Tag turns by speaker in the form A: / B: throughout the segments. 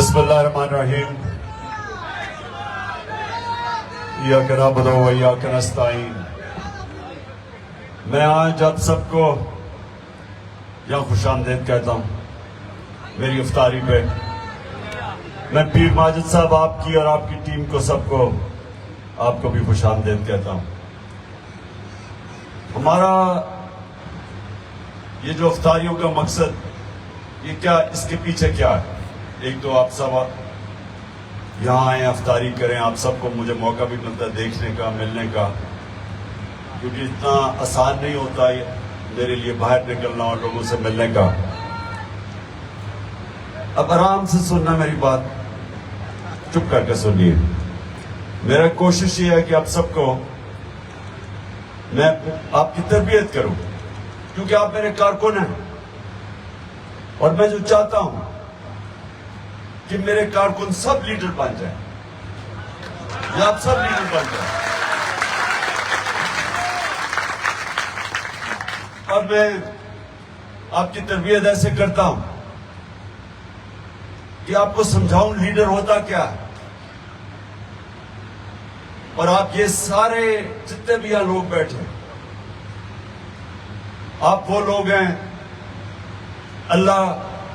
A: بسم اللہ الرحمن الرحیم ایاک نعبد و ایاک نستعین۔ میں آج آپ سب کو یہاں خوش آمدید کہتا ہوں میری افطاری پہ۔ میں پیر ماجد صاحب آپ کی اور آپ کی ٹیم کو سب کو آپ کو بھی خوش آمدید کہتا ہوں۔ ہمارا یہ جو افطاریوں کا مقصد یہ کیا، اس کے پیچھے کیا ہے؟ ایک تو آپ سب یہاں آئیں افطاری کریں، آپ سب کو مجھے موقع بھی ملتا ہے دیکھنے کا، ملنے کا، کیونکہ اتنا آسان نہیں ہوتا میرے لیے باہر نکلنا اور لوگوں سے ملنے کا۔ اب آرام سے سننا میری بات، چپ کر کے سنیے۔ میرا کوشش یہ ہے کہ آپ سب کو میں آپ کی تربیت کروں، کیونکہ آپ میرے کارکن ہیں، اور میں جو چاہتا ہوں کہ میرے کارکن سب لیڈر بن جائیں، یا آپ سب لیڈر بن جائیں۔ اور میں آپ کی تربیت ایسے کرتا ہوں کہ آپ کو سمجھاؤں لیڈر ہوتا کیا ہے، اور آپ یہ سارے جتنے بھی یہاں لوگ بیٹھے ہیں، آپ وہ لوگ ہیں اللہ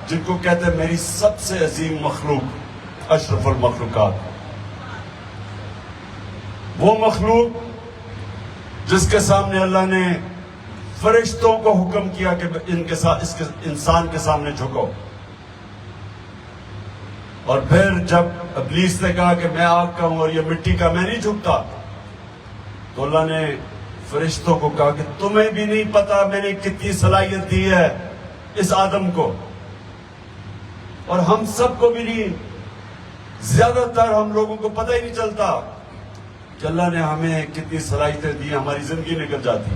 A: جن کو کہتے ہیں میری سب سے عظیم مخلوق، اشرف المخلوقات، وہ مخلوق جس کے سامنے اللہ نے فرشتوں کو حکم کیا کہ ان کے ساتھ اس انسان کے سامنے جھکو، اور پھر جب ابلیس نے کہا کہ میں آگ کا ہوں اور یہ مٹی کا، میں نہیں جھکتا، تو اللہ نے فرشتوں کو کہا کہ تمہیں بھی نہیں پتا میں نے کتنی صلاحیت دی ہے اس آدم کو، اور ہم سب کو بھی نہیں، زیادہ تر ہم لوگوں کو پتہ ہی نہیں چلتا کہ اللہ نے ہمیں کتنی صلاحیتیں دی، ہماری زندگی نکل جاتی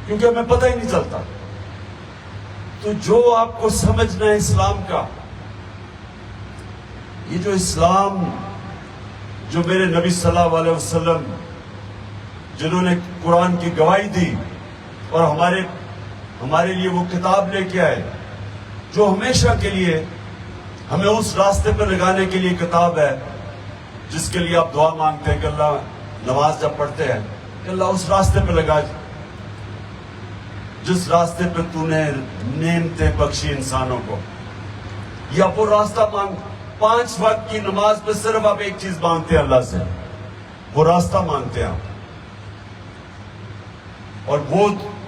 A: کیونکہ ہمیں پتہ ہی نہیں چلتا۔ تو جو آپ کو سمجھنا ہے اسلام کا، یہ جو اسلام جو میرے نبی صلی اللہ علیہ وسلم جنہوں نے قرآن کی گواہی دی اور ہمارے لیے وہ کتاب لے کے آئے جو ہمیشہ کے لیے ہمیں اس راستے پر لگانے کے لیے کتاب ہے، جس کے لیے آپ دعا مانگتے ہیں کہ اللہ، نماز جب پڑھتے ہیں کہ اللہ اس راستے پہ لگا جس راستے پہ تو نے نعمتیں بخشی انسانوں کو، یا وہ راستہ مانگ۔ 5 وقت کی نماز پہ صرف آپ ایک چیز مانگتے ہیں اللہ سے، وہ راستہ مانگتے ہیں، اور وہ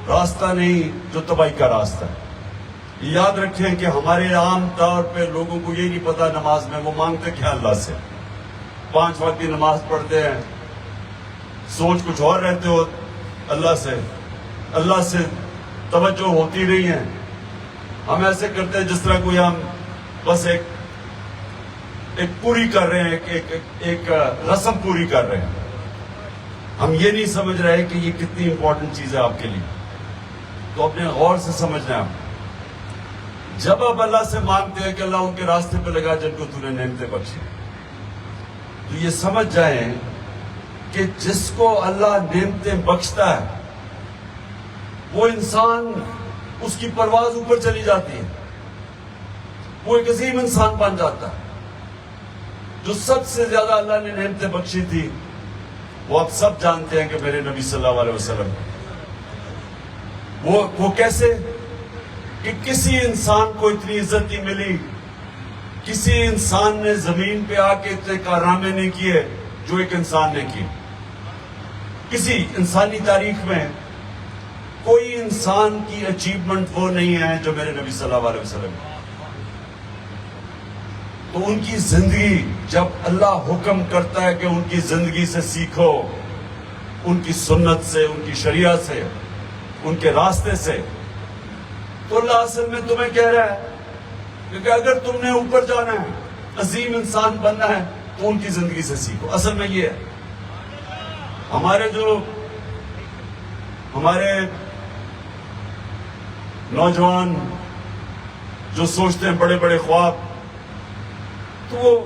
A: راستہ نہیں جو تباہی کا راستہ ہے۔ یاد رکھیں کہ ہمارے عام طور پہ لوگوں کو یہ نہیں پتا نماز میں وہ مانگتے کیا اللہ سے۔ 5 وقت کی نماز پڑھتے ہیں، سوچ کچھ اور رہتے ہو، اللہ سے توجہ ہوتی نہیں ہے۔ ہم ایسے کرتے ہیں جس طرح کوئی ہم بس ایک پوری کر رہے ہیں، ایک رسم پوری کر رہے ہیں۔ ہم یہ نہیں سمجھ رہے کہ یہ کتنی امپورٹنٹ چیز ہے آپ کے لیے، تو اپنے غور سے سمجھنا ہے آپ۔ جب آپ اللہ سے مانگتے ہیں کہ اللہ ان کے راستے پہ لگا جن کو تو نے نعمتیں بخشی، تو یہ سمجھ جائیں کہ جس کو اللہ نعمتیں بخشتا ہے وہ انسان، اس کی پرواز اوپر چلی جاتی ہے، وہ ایک عظیم انسان بن جاتا ہے۔ جو سب سے زیادہ اللہ نے نعمتیں بخشی تھی وہ آپ سب جانتے ہیں کہ میرے نبی صلی اللہ علیہ وسلم، وہ کیسے کہ کسی انسان کو اتنی عزت نہیں ملی، کسی انسان نے زمین پہ آ کے اتنے کارنامے نہیں کیے جو ایک انسان نے کیے۔ کسی انسانی تاریخ میں کوئی انسان کی اچیومنٹ وہ نہیں ہے جو میرے نبی صلی اللہ علیہ وسلم۔ تو ان کی زندگی، جب اللہ حکم کرتا ہے کہ ان کی زندگی سے سیکھو، ان کی سنت سے، ان کی شریعت سے، ان کے راستے سے، تو اللہ اصل میں تمہیں کہہ رہا ہے کہ اگر تم نے اوپر جانا ہے، عظیم انسان بننا ہے، تو ان کی زندگی سے سیکھو۔ اصل میں یہ ہے ہمارے نوجوان جو سوچتے ہیں بڑے بڑے خواب، تو وہ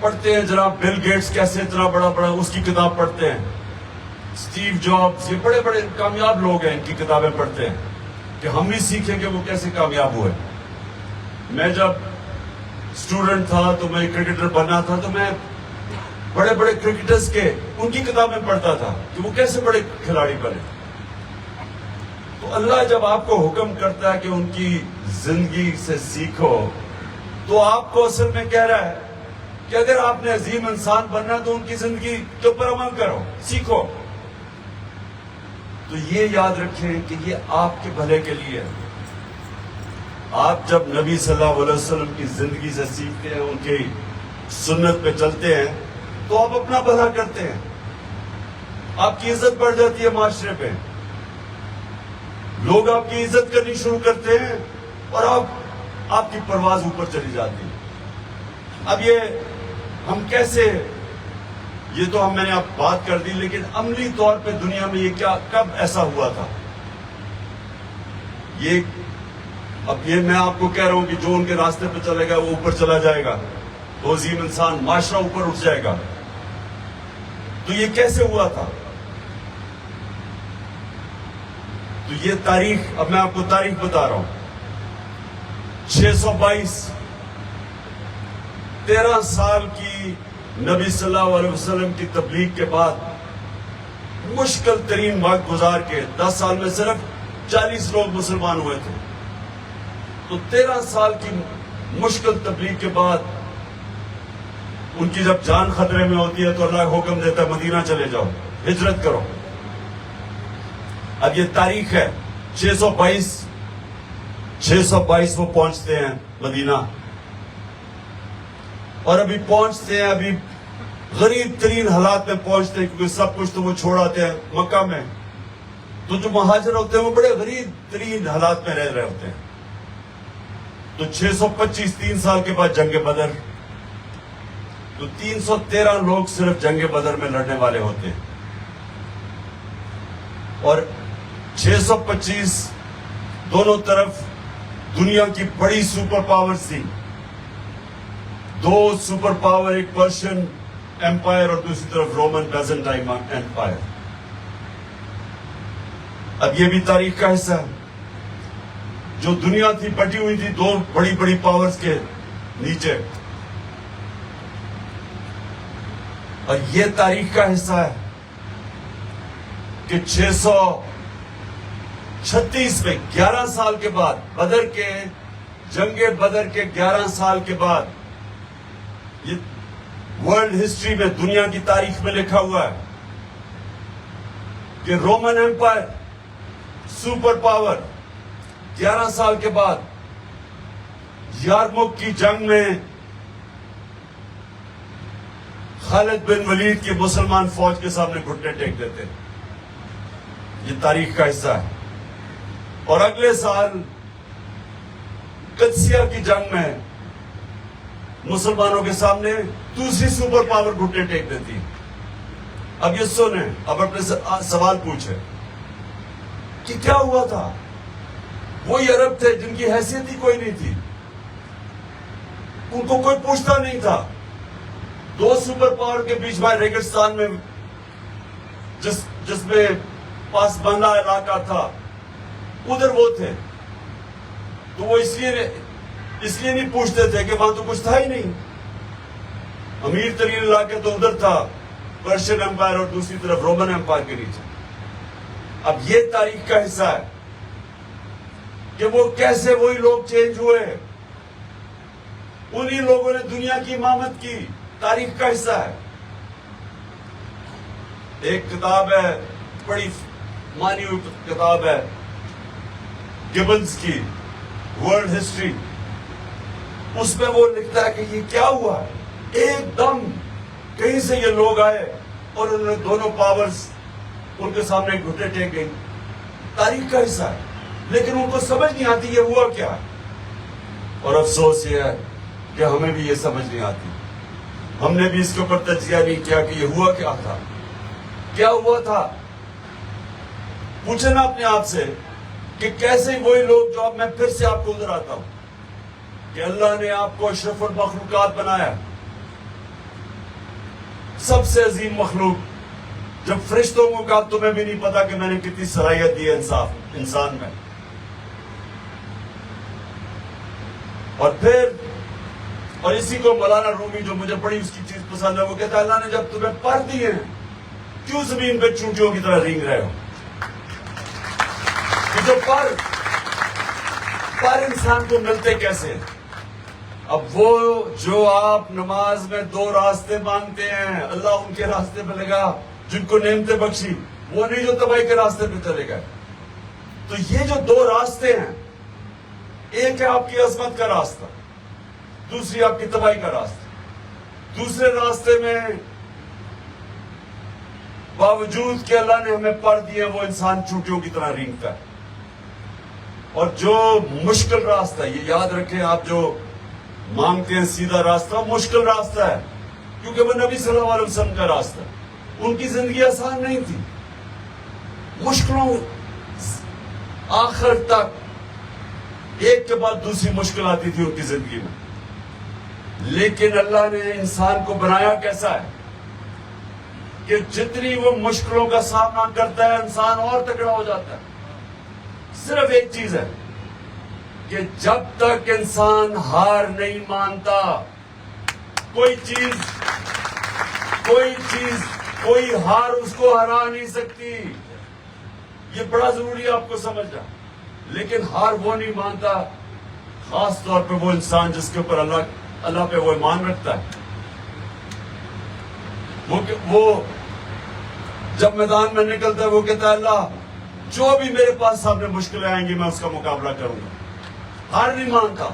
A: پڑھتے ہیں جناب بل گیٹس کیسے اتنا بڑا اس کی کتاب پڑھتے ہیں، اسٹیو جابز، یہ بڑے بڑے کامیاب لوگ ہیں، ان کی کتابیں پڑھتے ہیں کہ ہم بھی سیکھیں کہ وہ کیسے کامیاب ہوئے۔ میں جب اسٹوڈنٹ تھا تو میں کرکٹر بننا تھا تو میں بڑے بڑے کرکٹرز کے ان کی کتابیں پڑھتا تھا کہ وہ کیسے بڑے کھلاڑی بنے. تو اللہ جب آپ کو حکم کرتا ہے کہ ان کی زندگی سے سیکھو تو آپ کو اصل میں کہہ رہا ہے کہ اگر آپ نے عظیم انسان بننا تو ان کی زندگی کے اوپر عمل کرو, سیکھو. تو یہ یاد رکھیں کہ یہ آپ کے بھلے کے لیے ہے. آپ جب نبی صلی اللہ علیہ وسلم کی زندگی سے سیکھتے ہیں, ان کی سنت پہ چلتے ہیں تو آپ اپنا بھلا کرتے ہیں, آپ کی عزت بڑھ جاتی ہے معاشرے پہ, لوگ آپ کی عزت کرنی شروع کرتے ہیں اور آپ کی پرواز اوپر چلی جاتی ہے. اب یہ ہم کیسے, یہ تو میں نے اب بات کر دی, لیکن عملی طور پہ دنیا میں یہ کب ایسا ہوا تھا؟ اب یہ میں آپ کو کہہ رہا ہوں کہ جو ان کے راستے پہ چلے گا وہ اوپر چلا جائے گا, تو عظیم انسان, معاشرہ اوپر اٹھ جائے گا. تو یہ کیسے ہوا تھا؟ تو یہ تاریخ, اب میں آپ کو تاریخ بتا رہا ہوں. 622 13 سال کی نبی صلی اللہ علیہ وسلم کی تبلیغ کے بعد مشکل ترین وقت گزار کے 10 سال میں صرف 40 لوگ مسلمان ہوئے تھے. تو 13 سال کی مشکل تبلیغ کے بعد ان کی جب جان خطرے میں ہوتی ہے تو اللہ حکم دیتا ہے مدینہ چلے جاؤ, ہجرت کرو. اب یہ تاریخ ہے 622 وہ پہنچتے ہیں مدینہ, اور ابھی پہنچتے ہیں, ابھی غریب ترین حالات میں پہنچتے ہیں کیونکہ سب کچھ تو وہ چھوڑ آتے ہیں مکہ میں. تو جو مہاجر ہوتے ہیں وہ بڑے غریب ترین حالات میں رہ رہے ہوتے ہیں. تو 625 3 سال کے بعد جنگ بدر, تو 313 لوگ صرف جنگ بدر میں لڑنے والے ہوتے ہیں, اور 625 دونوں طرف دنیا کی بڑی سپر پاورز تھی. 2 سپر پاور, ایک پرشین ایمپائر اور دوسری طرف رومن بیزنٹائن ایمپائر. اب یہ بھی تاریخ کا حصہ ہے. جو دنیا تھی بٹی ہوئی تھی 2 بڑی بڑی پاورز کے نیچے, اور یہ تاریخ کا حصہ ہے کہ 636 میں 11 سال کے بعد, بدر کے جنگ بدر کے 11 سال کے بعد, یہ ورلڈ ہسٹری میں, دنیا کی تاریخ میں لکھا ہوا ہے کہ رومن ایمپائر سپر پاور 11 سال کے بعد یارموک کی جنگ میں خالد بن ولید کی مسلمان فوج کے سامنے گھٹنے ٹیک دیتے. یہ تاریخ کا حصہ ہے. اور اگلے سال قدسیہ کی جنگ میں مسلمانوں کے سامنے دوسری سپر پاور گھٹنے ٹیک دیتی. اب یہ سنیں, اب اپنے سوال پوچھیں کہ کیا ہوا تھا. وہی عرب تھے جن کی حیثیت ہی کوئی نہیں تھی, ان کو کوئی پوچھتا نہیں تھا. 2 سپر پاور کے بیچ میں ریگستان میں جس میں پاسباندہ علاقہ تھا, ادھر وہ تھے. تو وہ اس لیے نہیں پوچھتے تھے کہ وہاں تو کچھ تھا ہی نہیں. امیر ترین علاقہ تو ادھر تھا, پرشین ایمپائر اور دوسری طرف رومن ایمپائر کے نیچے. اب یہ تاریخ کا حصہ ہے کہ وہ کیسے وہی لوگ چینج ہوئے, انہی لوگوں نے دنیا کی امامت کی. تاریخ کا حصہ ہے. ایک کتاب ہے, بڑی مانی ہوئی کتاب ہے گبنز کی, ورلڈ ہسٹری. اس میں وہ لکھتا ہے کہ یہ کیا ہوا, ایک دم کہیں سے یہ لوگ آئے اور انہوں نے دونوں پاورز ان کے سامنے گھٹنے ٹیک گئی. تاریخ کا حصہ ہے, لیکن ان کو سمجھ نہیں آتی یہ ہوا کیا. اور افسوس یہ ہے کہ ہمیں بھی یہ سمجھ نہیں آتی. ہم نے بھی اس کے اوپر تجزیہ نہیں کیا کہ یہ ہوا کیا تھا, کیا ہوا تھا. پوچھیں نا اپنے آپ سے کہ کیسے وہی لوگ, جو اب میں پھر سے آپ کو ادھر آتا ہوں کہ اللہ نے آپ کو اشرف المخلوقات بنایا, سب سے عظیم مخلوق. جب فرشتوں کو کہا تمہیں بھی نہیں پتا کہ میں نے کتنی صلاحیت دی ہے انسان میں. اور پھر اور اسی کو مولانا رومی جو مجھے بڑی اس کی چیز پسند ہے وہ کہتا ہے اللہ نے جب تمہیں پر دیے ہیں کیوں زمین پہ چونٹیوں کی طرح رینگ رہے ہو؟ کہ جو پر انسان کو ملتے کیسے؟ اب وہ جو آپ نماز میں 2 راستے مانگتے ہیں اللہ ان کے راستے پہ لگا جن کو نعمتیں بخشی، وہ نہیں جو تباہی کے راستے پہ چلے گئے. تو یہ جو 2 راستے ہیں، ایک ہے آپ کی عظمت کا راستہ، دوسری آپ کی تباہی کا راستہ. دوسرے راستے میں باوجود کہ اللہ نے ہمیں پر دیے وہ انسان چونٹیوں کی طرح رینگتا ہے. اور جو مشکل راستہ، یہ یاد رکھیں آپ جو مانگتے ہیں سیدھا راستہ، مشکل راستہ ہے کیونکہ وہ نبی صلی اللہ علیہ وسلم کا راستہ ہے. ان کی زندگی آسان نہیں تھی، مشکلوں آخر تک ایک کے بعد دوسری مشکل آتی تھی ان کی زندگی میں. لیکن اللہ نے انسان کو بنایا کیسا ہے کہ جتنی وہ مشکلوں کا سامنا کرتا ہے انسان اور تکڑا ہو جاتا ہے. صرف ایک چیز ہے کہ جب تک انسان ہار نہیں مانتا، کوئی ہار اس کو ہرا نہیں سکتی. یہ بڑا ضروری ہے آپ کو سمجھنا. لیکن ہار وہ نہیں مانتا، خاص طور پہ وہ انسان جس کے اوپر اللہ پہ وہ ایمان رکھتا ہے. وہ جب میدان میں نکلتا ہے وہ کہتا ہے اللہ جو بھی میرے پاس سامنے مشکلیں آئیں گی میں اس کا مقابلہ کروں گا. ہار نہیں مانتا.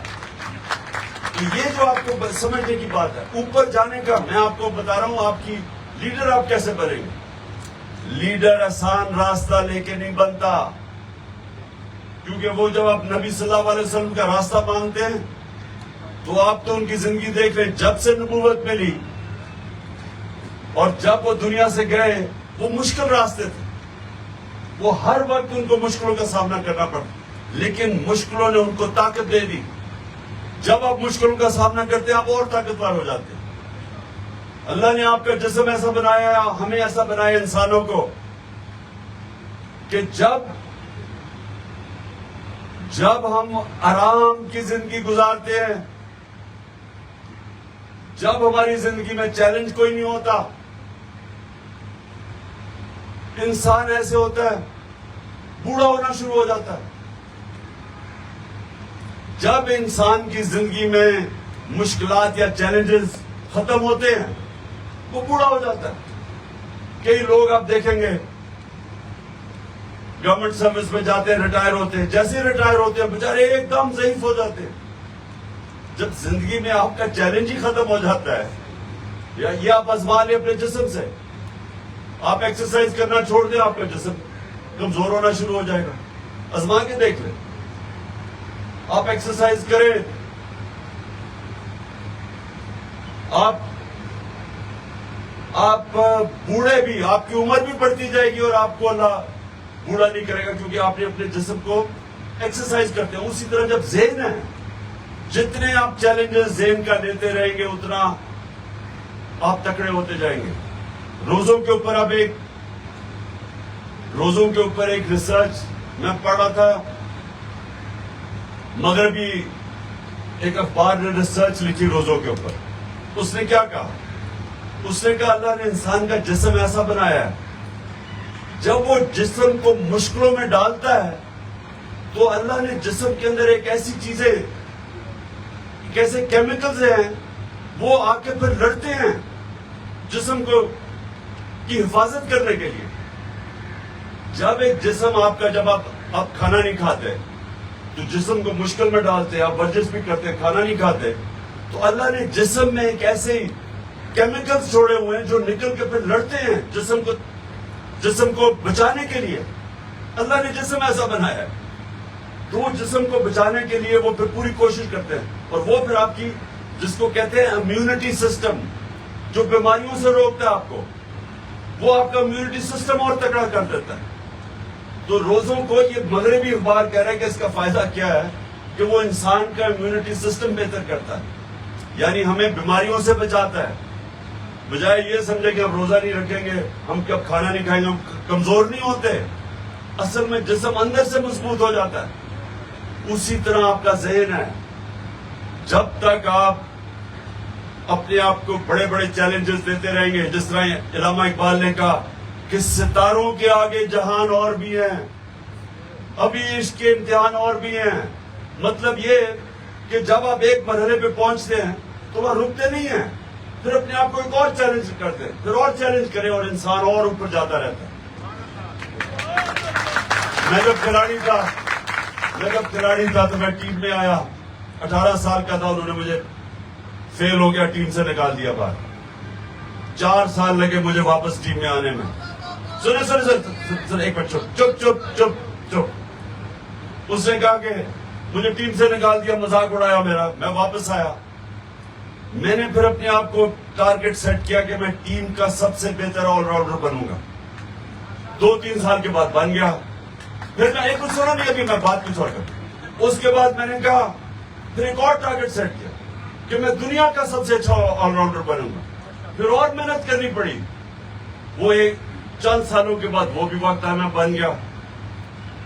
A: یہ جو آپ کو سمجھنے کی بات ہے اوپر جانے کا، میں آپ کو بتا رہا ہوں آپ کی لیڈر آپ کیسے بنیں گے. لیڈر آسان راستہ لے کے نہیں بنتا، کیونکہ وہ جب آپ نبی صلی اللہ علیہ وسلم کا راستہ مانگتے ہیں تو آپ تو ان کی زندگی دیکھ رہے، جب سے نبوت ملی اور جب وہ دنیا سے گئے وہ مشکل راستے تھے. وہ ہر وقت ان کو مشکلوں کا سامنا کرنا پڑا، لیکن مشکلوں نے ان کو طاقت دے دی. جب آپ مشکلوں کا سامنا کرتے ہیں آپ اور طاقتور ہو جاتے ہیں. اللہ نے آپ کا جسم ایسا بنایا، ہمیں ایسا بنایا انسانوں کو کہ جب ہم آرام کی زندگی گزارتے ہیں، جب ہماری زندگی میں چیلنج کوئی نہیں ہوتا، انسان ایسے ہوتا ہے بوڑھا ہونا شروع ہو جاتا ہے. جب انسان کی زندگی میں مشکلات یا چیلنجز ختم ہوتے ہیں وہ بوڑھا ہو جاتا ہے. کئی لوگ آپ دیکھیں گے گورنمنٹ سروس میں جاتے ہیں، ریٹائر ہوتے ہیں، جیسے ریٹائر ہوتے ہیں بیچارے ایک دم ضعیف ہو جاتے ہیں. جب زندگی میں آپ کا چیلنج ہی ختم ہو جاتا ہے، یا یہ آپ آزما لیں اپنے جسم سے، آپ ایکسرسائز کرنا چھوڑ دیں آپ کا جسم کمزور ہونا شروع ہو جائے گا. آزما کے دیکھ لیں. آپ ایکسرسائز کریں، آپ بوڑھے بھی، آپ کی عمر بھی بڑھتی جائے گی اور آپ کو اللہ بوڑھا نہیں کرے گا کیونکہ آپ نے اپنے جسم کو ایکسرسائز کرتے ہیں. اسی طرح جب ذہن ہے، جتنے آپ چیلنجز ذہن کا لیتے رہیں گے اتنا آپ تکڑے ہوتے جائیں گے. روزوں کے اوپر ایک ریسرچ میں پڑھ رہا تھا، مغربی ایک اخبار نے ریسرچ لکھی روزوں کے اوپر. اس نے کیا کہا؟ اس نے کہا اللہ نے انسان کا جسم ایسا بنایا ہے جب وہ جسم کو مشکلوں میں ڈالتا ہے تو اللہ نے جسم کے اندر ایک ایسی چیزیں، ایسے کیمیکلز ہیں وہ آ کے پھر لڑتے ہیں جسم کو کی حفاظت کرنے کے لیے. جب ایک جسم آپ کا، جب آپ کھانا نہیں کھاتے تو جسم کو مشکل میں ڈالتے، آپ ورزش بھی کرتے کھانا نہیں کھاتے، تو اللہ نے جسم میں ایک ایسے کیمیکلز چھوڑے ہوئے ہیں جو نکل کے پھر لڑتے ہیں جسم کو بچانے کے لیے. اللہ نے جسم ایسا بنایا ہے تو جسم کو بچانے کے لیے وہ پھر پوری کوشش کرتے ہیں. اور وہ پھر آپ کی جس کو کہتے ہیں امیونٹی سسٹم، جو بیماریوں سے روکتا ہے آپ کو، وہ آپ کا امیونٹی سسٹم اور تکڑا کر دیتا ہے. تو روزوں کو یہ مغربی اخبار کہہ رہا ہے کہ اس کا فائدہ کیا ہے کہ وہ انسان کا امیونٹی سسٹم بہتر کرتا ہے، یعنی ہمیں بیماریوں سے بچاتا ہے. بجائے یہ سمجھے کہ ہم روزہ نہیں رکھیں گے، ہم کب کھانا نہیں کھائیں گے، ہم کمزور نہیں ہوتے. اصل میں جسم اندر سے مضبوط ہو جاتا ہے. اسی طرح آپ کا ذہن ہے، جب تک آپ اپنے آپ کو بڑے بڑے چیلنجز دیتے رہیں گے. جس طرح علامہ اقبال نے کہا کہ ستاروں کے آگے جہان اور بھی ہیں, ابھی عشق کے امتحان اور بھی ہیں. مطلب یہ کہ جب آپ ایک مرحلے پہ پہنچتے ہیں تو وہ رکتے نہیں ہیں, پھر اپنے آپ کو ایک اور چیلنج کرتے ہیں, پھر اور چیلنج کریں, اور انسان اور اوپر جاتا رہتا ہے. میں جب کھلاڑی تھا تو میں ٹیم میں آیا, 18 سال کا تھا, انہوں نے مجھے فیل ہو گیا, ٹیم سے نکال دیا باہر. 4 سال لگے مجھے واپس ٹیم میں آنے میں. سن ایک منٹ, چپ. اس نے کہا کہ مجھے ٹیم سے نکال دیا, مذاق اڑایا میرا. میں واپس آیا, میں نے پھر اپنے آپ کو ٹارگٹ سیٹ کیا کہ میں ٹیم کا سب سے بہتر آل راؤنڈر بنوں گا. 2-3 سال کے بعد بن گیا. پھر میں ایک کچھ سنا نہیں, ابھی میں بات کی چھوڑ کر. اس کے بعد میں نے کہا, پھر ایک اور ٹارگٹ سیٹ کیا کہ میں دنیا کا سب سے اچھا آل راؤنڈر بنوں گا. پھر اور محنت کرنی پڑی. وہ ایک چند سالوں کے بعد وہ بھی وقت آیا, میں بن گیا.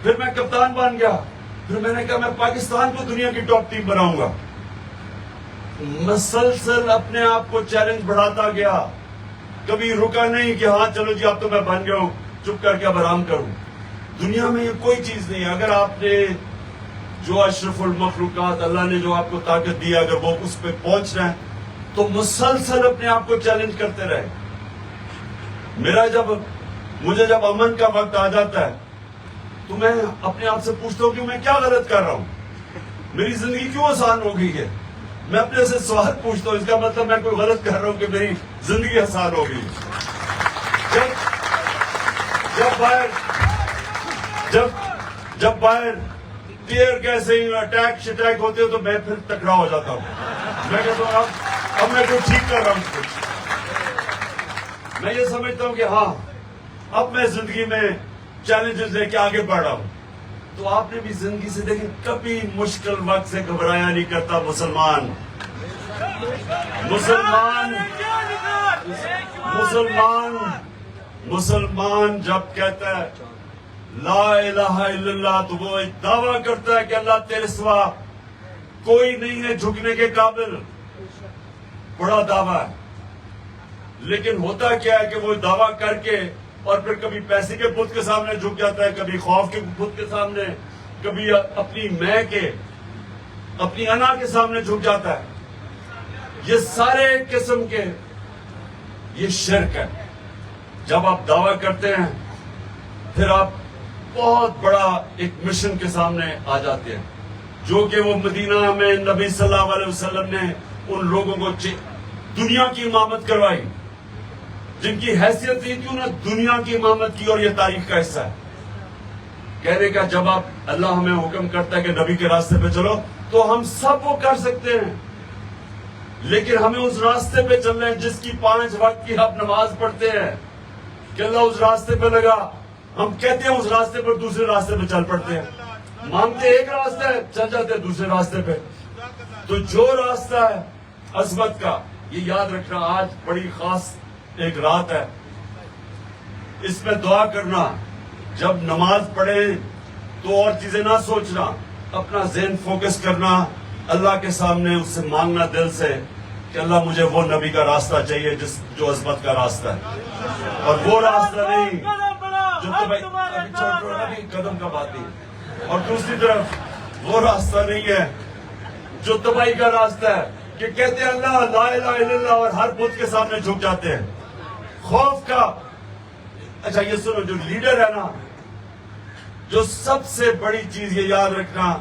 A: پھر میں کپتان بن گیا. پھر میں نے کہا میں پاکستان کو دنیا کی ٹاپ ٹیم بناؤں گا. مسلسل اپنے آپ کو چیلنج بڑھاتا گیا, کبھی رکا نہیں کہ ہاں چلو جی اب تو میں بن گیا ہوں, چپ کر کے اب آرام کروں. دنیا میں یہ کوئی چیز نہیں ہے. اگر آپ نے جو اشرف المخلوقات, اللہ نے جو آپ کو طاقت دی, اگر وہ اس پہ پہنچ رہے ہیں تو مسلسل اپنے آپ کو چیلنج کرتے رہے. مجھے جب امن کا وقت آ جاتا ہے تو میں اپنے آپ سے پوچھتا ہوں کہ میں کیا غلط کر رہا ہوں, میری زندگی کیوں آسان ہو گئی ہے. میں اپنے سے سوال پوچھتا ہوں, اس کا مطلب میں کوئی غلط کر رہا ہوں کہ میری زندگی آسان ہو گئی. جب باہر ٹیئر گیس اٹیک شٹیک ہوتے ہو تو میں پھر تکڑا ہو جاتا ہوں. میں کہتا ہوں اب میں کچھ ٹھیک کر رہا ہوں. میں یہ سمجھتا ہوں کہ ہاں اب میں زندگی میں چیلنجز لے کے آگے بڑھ رہا ہوں. تو آپ نے بھی زندگی سے دیکھیں, کبھی مشکل وقت سے گھبرایا نہیں کرتا مسلمان جب کہتا ہے لا الہ الا اللہ تو وہ ایک دعویٰ کرتا ہے کہ اللہ تیرے سوا کوئی نہیں ہے جھکنے کے قابل. بڑا دعویٰ ہے, لیکن ہوتا کیا ہے کہ وہ دعویٰ کر کے اور پھر کبھی پیسے کے بت کے سامنے جھک جاتا ہے, کبھی خوف کے بت کے سامنے, کبھی اپنی میں کے, اپنی انا کے سامنے جھک جاتا ہے. یہ سارے قسم کے یہ شرک ہے. جب آپ دعویٰ کرتے ہیں پھر آپ بہت بڑا ایک مشن کے سامنے آ جاتے ہیں, جو کہ وہ مدینہ میں نبی صلی اللہ علیہ وسلم نے ان لوگوں کو دنیا کی امامت کروائی, جن کی حیثیت نہیں تھی, انہوں نے دنیا کی امامت کی, اور یہ تاریخ کا حصہ ہے. کہنے کا جب آپ اللہ ہمیں حکم کرتا ہے کہ نبی کے راستے پہ چلو تو ہم سب وہ کر سکتے ہیں, لیکن ہمیں اس راستے پہ چلنا ہے جس کی 5 وقت کی آپ نماز پڑھتے ہیں کہ اللہ اس راستے پہ لگا. ہم کہتے ہیں اس راستے پر, دوسرے راستے پہ چل پڑتے ہیں. مانگتے ایک راستہ ہے, چل جاتے ہیں دوسرے راستے پہ. تو جو راستہ ہے عظمت کا, یہ یاد رکھنا, آج بڑی خاص ایک رات ہے, اس میں دعا کرنا. جب نماز پڑھے تو اور چیزیں نہ سوچنا, اپنا ذہن فوکس کرنا اللہ کے سامنے, اس سے مانگنا دل سے کہ اللہ مجھے وہ نبی کا راستہ چاہیے جو عظمت کا راستہ ہے, اور وہ راستہ نہیں جو ابھی قدم کا بات نہیں, اور دوسری طرف وہ راستہ نہیں ہے جو تباہی کا راستہ ہے کہ کہتے ہیں اللہ لا الہ الا اللہ اور ہر بت کے سامنے جھک جاتے ہیں. خوف کا. اچھا یہ سنو, جو لیڈر ہے نا, جو سب سے بڑی چیز یہ یاد رکھنا,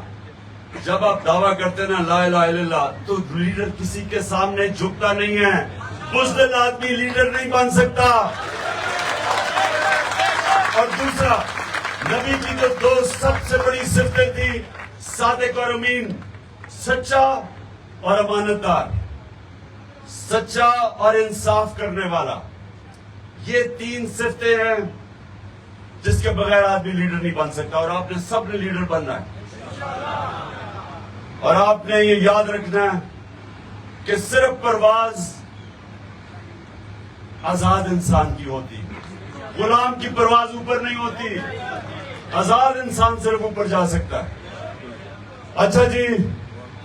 A: جب آپ دعویٰ کرتے ہیں نا لا الہ الا اللہ, تو لیڈر کسی کے سامنے جھکتا نہیں ہے. بزدل آدمی لیڈر نہیں بن سکتا. اور دوسرا, نبی کی جو 2 سب سے بڑی صفتیں تھی, صادق اور امین, سچا اور امانتدار, سچا اور انصاف کرنے والا. یہ 3 صفتیں ہیں جس کے بغیر آدمی لیڈر نہیں بن سکتا, اور آپ نے سب نے لیڈر بننا ہے. اور آپ نے یہ یاد رکھنا ہے کہ صرف پرواز آزاد انسان کی ہوتی, غلام کی پرواز اوپر نہیں ہوتی. آزاد انسان صرف اوپر جا سکتا ہے. اچھا جی,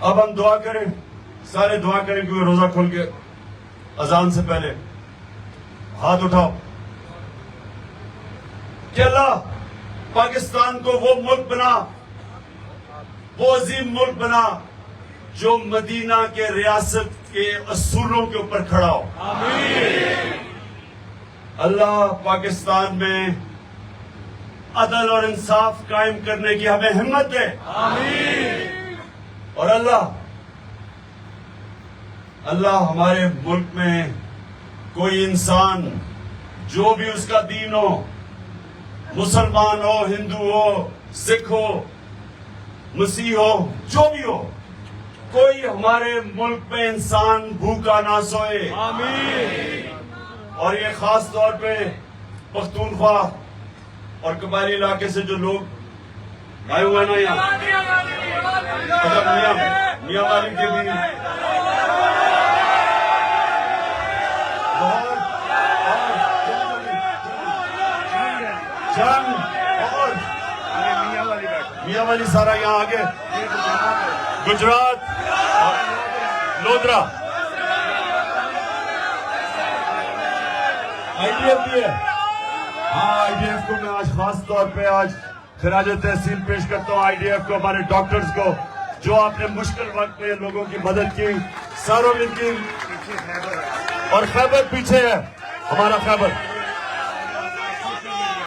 A: اب ہم دعا کریں, سارے دعا کریں, کیونکہ روزہ کھول کے اذان سے پہلے ہاتھ اٹھاؤ کہ اللہ پاکستان کو وہ ملک بنا، وہ عظیم ملک بنا جو مدینہ کے ریاست کے اصولوں کے اوپر کھڑا ہو۔ اللہ پاکستان میں عدل اور انصاف قائم کرنے کی ہمیں ہمت دے۔ اور اللہ ہمارے ملک میں کوئی انسان جو بھی اس کا دین ہو، مسلمان ہو، ہندو ہو، سکھ ہو، مسیح ہو، جو بھی ہو، کوئی ہمارے ملک میں انسان بھوکا نہ سوئے۔ اور یہ خاص طور پہ پختونخوا اور قبائلی علاقے سے جو لوگ آئے ہوئے نا یہاں، میاں والی کے بھی اور میاں والی سارا یہاں آگے، گجرات اور لودرا، آئی ڈی ایف بھی ہے۔ ہاں آئی ڈی ایف کو میں آج خاص طور پہ آج خراج تحسین پیش کرتا ہوں، آئی ڈی ایف کو، ہمارے ڈاکٹرز کو، جو آپ نے مشکل وقت میں لوگوں کی مدد کی، ساروں کی، اور خیبر پیچھے ہے، ہمارا خیبر۔